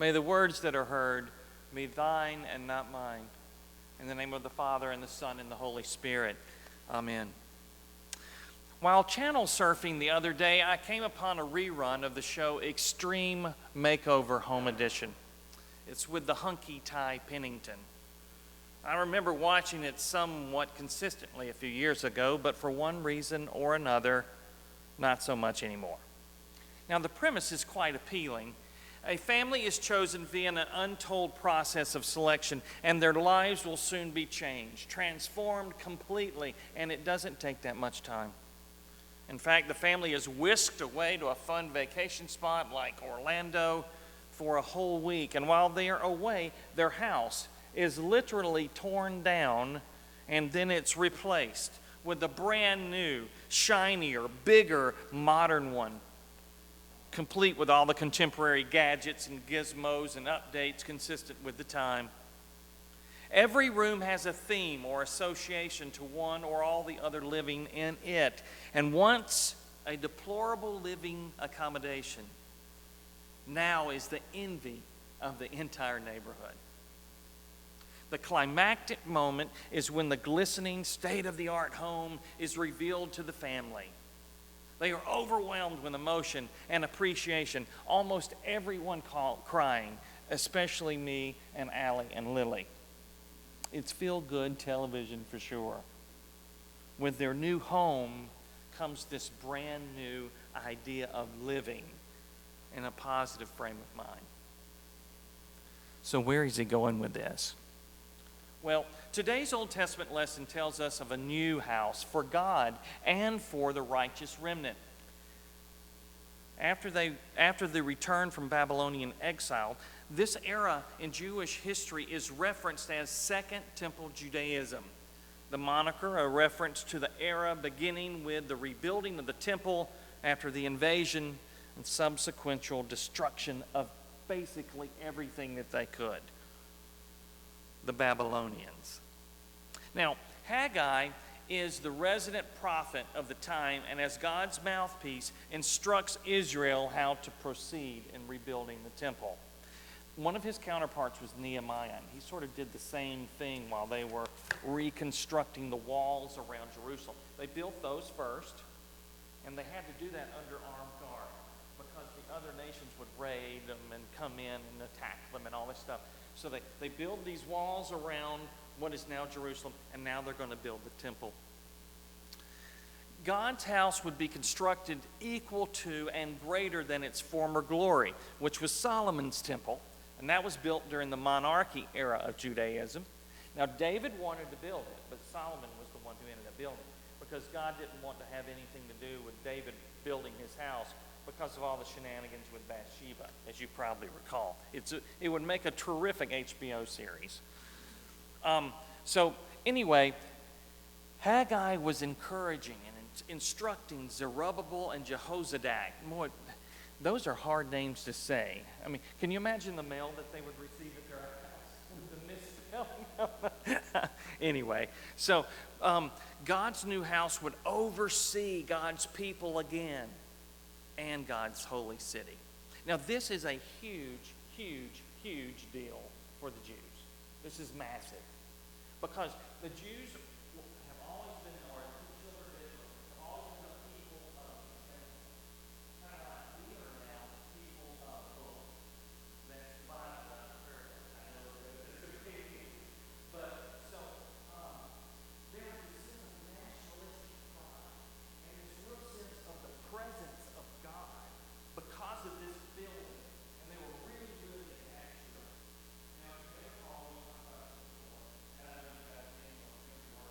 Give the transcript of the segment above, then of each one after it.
May the words that are heard be thine and not mine. In the name of the Father, and the Son, and the Holy Spirit. Amen. While channel surfing the other day, I came upon a rerun of the show Extreme Makeover Home Edition. It's with the hunky Ty Pennington. I remember watching it somewhat consistently a few years ago, but for one reason or another, not so much anymore. Now, the premise is quite appealing. A family is chosen via an untold process of selection, and their lives will soon be changed, transformed completely, and it doesn't take that much time. In fact, the family is whisked away to a fun vacation spot like Orlando for a whole week, and while they are away, their house is literally torn down, and then it's replaced with a brand new, shinier, bigger, modern one, complete with all the contemporary gadgets and gizmos and updates consistent with the time. Every room has a theme or association to one or all the other living in it, and once a deplorable living accommodation, now is the envy of the entire neighborhood. The climactic moment is when the glistening, state-of-the-art home is revealed to the family. They are overwhelmed with emotion and appreciation, almost everyone crying, especially me and Allie and Lily. It's feel-good television for sure. With their new home comes this brand new idea of living in a positive frame of mind. So where is he going with this? Well, today's Old Testament lesson tells us of a new house for God and for the righteous remnant. After the return from Babylonian exile, this era in Jewish history is referenced as Second Temple Judaism. The moniker, a reference to the era beginning with the rebuilding of the temple after the invasion and subsequent destruction of basically everything that they could. The Babylonians. Now, Haggai is the resident prophet of the time, and as God's mouthpiece, instructs Israel how to proceed in rebuilding the temple. One of his counterparts was Nehemiah, and he sort of did the same thing while they were reconstructing the walls around Jerusalem. They built those first, and they had to do that under armed guard because the other nations would raid them and come in and attack them and all this stuff. So they build these walls around what is now Jerusalem, and now they're going to build the temple. God's house would be constructed equal to and greater than its former glory, which was Solomon's temple, and that was built during the monarchy era of Judaism. Now, David wanted to build it, but Solomon was the one who ended up building it because God didn't want to have anything to do with David building his house because of all the shenanigans with Bathsheba, as you probably recall. It would make a terrific HBO series. So anyway, Haggai was encouraging and instructing Zerubbabel and Jehozadak. Boy, those are hard names to say. I mean, can you imagine the mail that they would receive at their house? The misspelling. Anyway, so God's new house would oversee God's people again and God's holy city. Now, this is a huge, huge, huge deal for the Jews. This is massive. Because the Jews have always been, or the children of Israel, have always been a people of, kind of like we are now, people of book. That's fine, I know it's a big deal. But so, there's this sense of nationalistic pride, and this real sense of the presence of God because of this building. And they were really, really attached to it. Now, you may recall we talked about this before, and I know you guys may know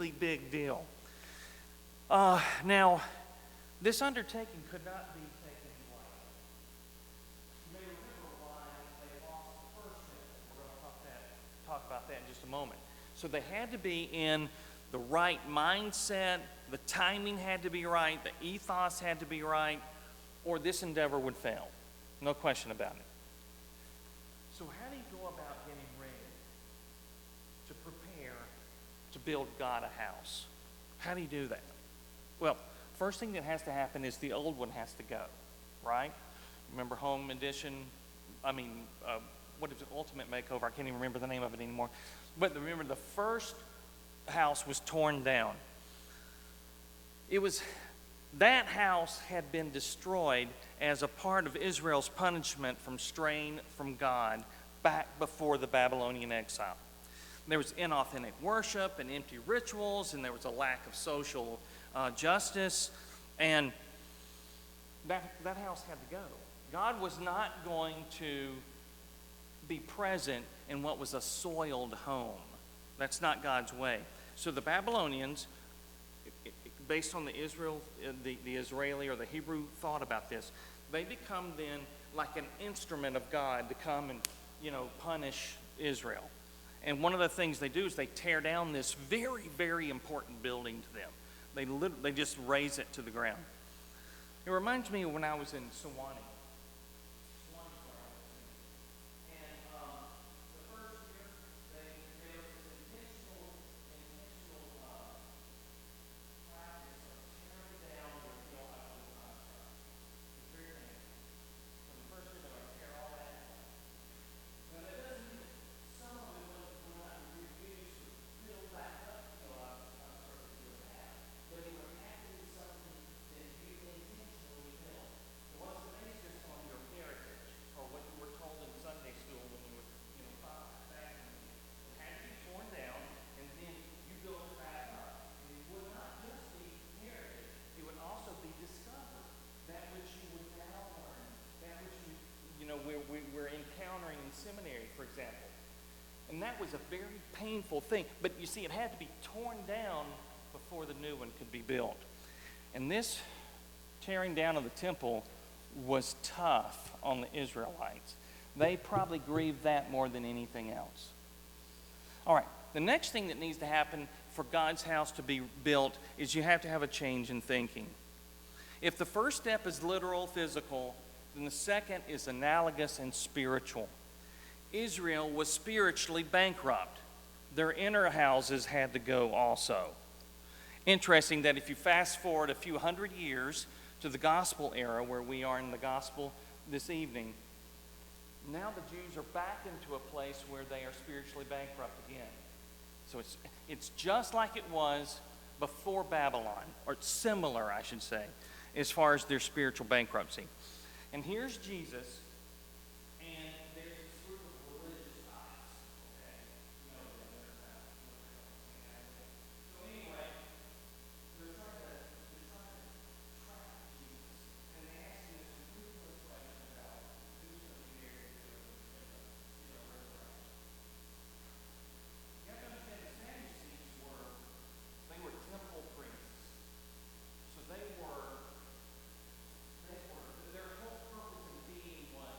really big deal. Now, this undertaking could not be taken lightly. You may remember why they lost the first temple. We're going to talk about that in just a moment. So they had to be in the right mindset, the timing had to be right, the ethos had to be right, or this endeavor would fail. No question about it. So how do you go about getting ready to prepare to build God a house? How do you do that? Well, first thing that has to happen is the old one has to go, right? Remember Home Edition? What is it? Ultimate Makeover? I can't even remember the name of it anymore. But remember, the first house was torn down. That house had been destroyed as a part of Israel's punishment from straying from God back before the Babylonian exile. There was inauthentic worship and empty rituals, and there was a lack of social justice, and that house had to go. God was not going to be present in what was a soiled home. That's not God's way. So the Babylonians, based on the Israeli or the Hebrew thought about this, they become then like an instrument of God to come and, punish Israel. And one of the things they do is they tear down this very, very important building to them. They just raze it to the ground. It reminds me of when I was in Sewanee. We're encountering in seminary, for example. And that was a very painful thing. But you see, it had to be torn down before the new one could be built. And this tearing down of the temple was tough on the Israelites. They probably grieved that more than anything else. All right, the next thing that needs to happen for God's house to be built is you have to have a change in thinking. If the first step is literal, physical, then the second is analogous and spiritual. Israel was spiritually bankrupt. Their inner houses had to go also. Interesting that if you fast forward a few hundred years to the gospel era, where we are in the gospel this evening, now the Jews are back into a place where they are spiritually bankrupt again. So it's just like it was before Babylon, or similar, I should say, as far as their spiritual bankruptcy. And here's Jesus, and there's this group of religious guys, okay? So anyway, they're trying to trap Jesus, and they ask him this ruthless question about who's going to be there to resurrection. You have to understand the Sadducees were temple priests, so their whole purpose in being was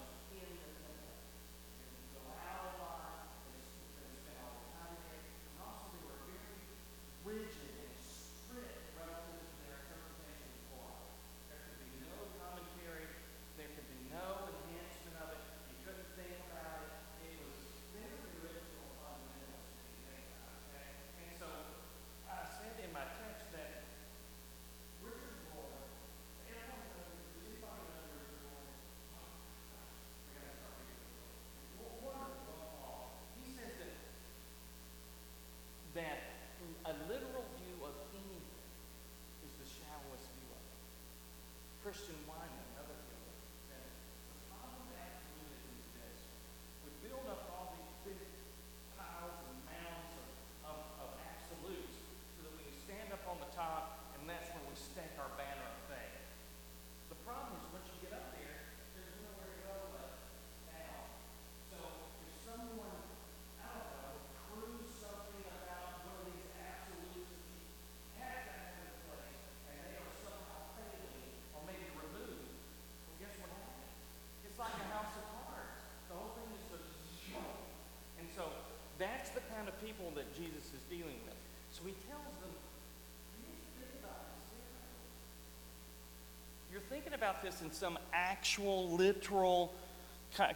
about this in some actual, literal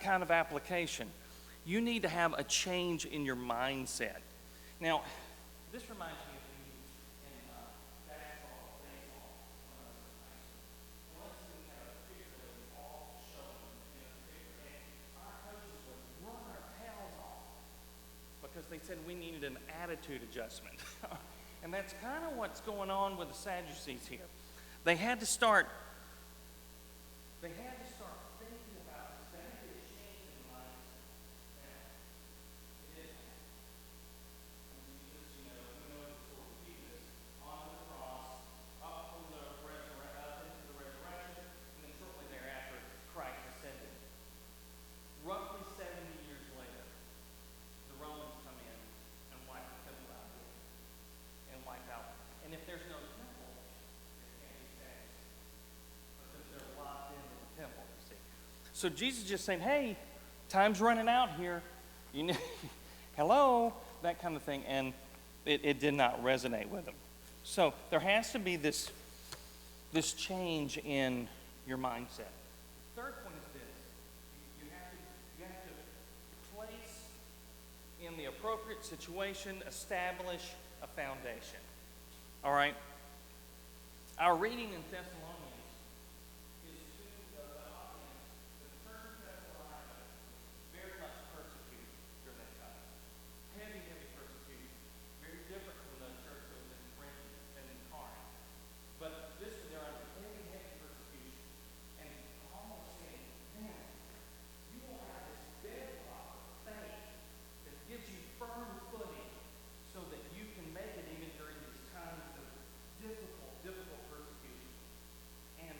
kind of application. You need to have a change in your mindset. Now, this reminds me of me in basketball, baseball, when I was in high school. Once we had a picture that was all showing in a picture, and our coaches would run our tails off because they said we needed an attitude adjustment. And that's kind of what's going on with the Sadducees here. They had to start thinking about this. They had to change their mindset. Now, it didn't happen. Jesus, we know the story of Jesus on the cross, up into the resurrection, and then shortly thereafter, Christ ascended. Roughly 70 years later, the Romans come in and wipe the temple out and wipe out. And if there's no temple, there can't be saints, because they're locked into the temple, you see. So Jesus is just saying, hey, time's running out here. You know, hello, that kind of thing. And it did not resonate with them. So there has to be this change in your mindset. The third point is this. You have to place in the appropriate situation, establish a foundation. All right? Our reading in Thessalonians is to the audience. The church of Thessalonica was very much persecuted during that time. Heavy persecution. Very different from the church that was in Corinth and in Corinth. But this was, they're under heavy persecution. And almost saying, man, you will have this bedrock of faith that gives you firm footing so that you can make it even during these times of difficult persecution. And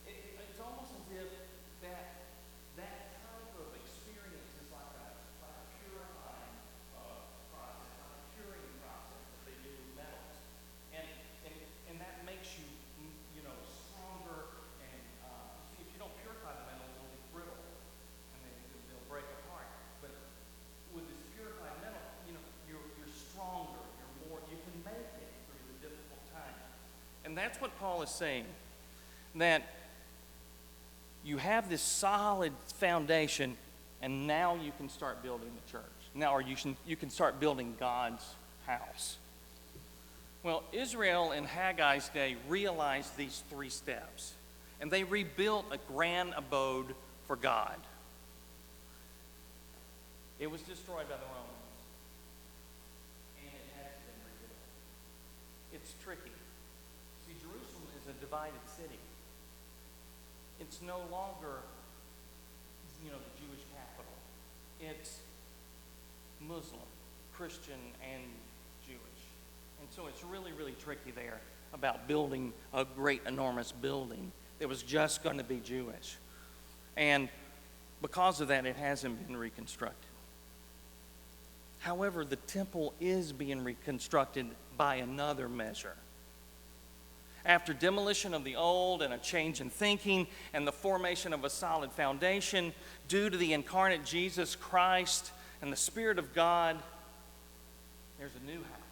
it's almost as if that type of experience is like a purifying process, like a curing process that they do with metals. And that makes you, stronger. And see, if you don't purify the metals, they'll be brittle and they'll break apart. But with this purified metal, you're stronger. You can make it through the difficult times. And that's what Paul is saying, that you have this solid foundation, and now you can start building the church. Now, you can start building God's house. Well, Israel in Haggai's day realized these 3 steps, and they rebuilt a grand abode for God. It was destroyed by the Romans, and it has been rebuilt. It's tricky. See, Jerusalem is a divided city. It's no longer, the Jewish capital. It's Muslim, Christian, and Jewish. And so it's really, really tricky there about building a great, enormous building that was just going to be Jewish. And because of that, it hasn't been reconstructed. However, the temple is being reconstructed by another measure. After demolition of the old and a change in thinking and the formation of a solid foundation, due to the incarnate Jesus Christ and the Spirit of God, there's a new house.